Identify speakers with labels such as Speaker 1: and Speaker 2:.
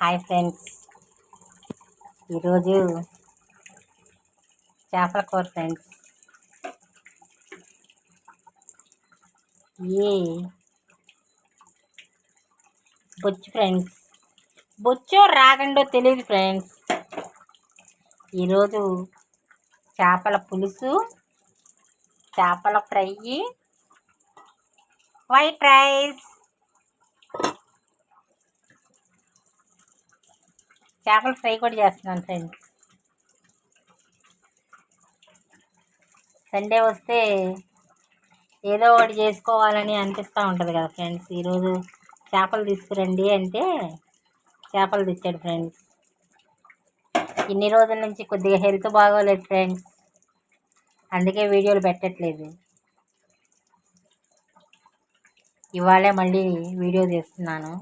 Speaker 1: Hi friends, ఈరోజు చేపల కూర ఫ్రెండ్స్. ఈ బొచ్చు ఫ్రెండ్స్, బొచ్చో రాగండో తెలియదు ఫ్రెండ్స్. ఈరోజు చేపల పులుసు, చేపల ఫ్రై, వైట్ రైస్, చేపల ఫ్రై కూడా చేస్తున్నాను ఫ్రెండ్స్. సండే వస్తే ఏదో ఒకటి చేసుకోవాలని అనిపిస్తూ ఉంటుంది కదా ఫ్రెండ్స్. ఈరోజు చేపలు తీసుకురండి అంటే చేపలు తెచ్చాడు ఫ్రెండ్స్. ఇన్ని రోజుల నుంచి కొద్దిగా హెల్త్ బాగోలేదు ఫ్రెండ్స్, అందుకే వీడియోలు పెట్టట్లేదు. ఇవాళే మళ్ళీ వీడియో తీస్తున్నాను.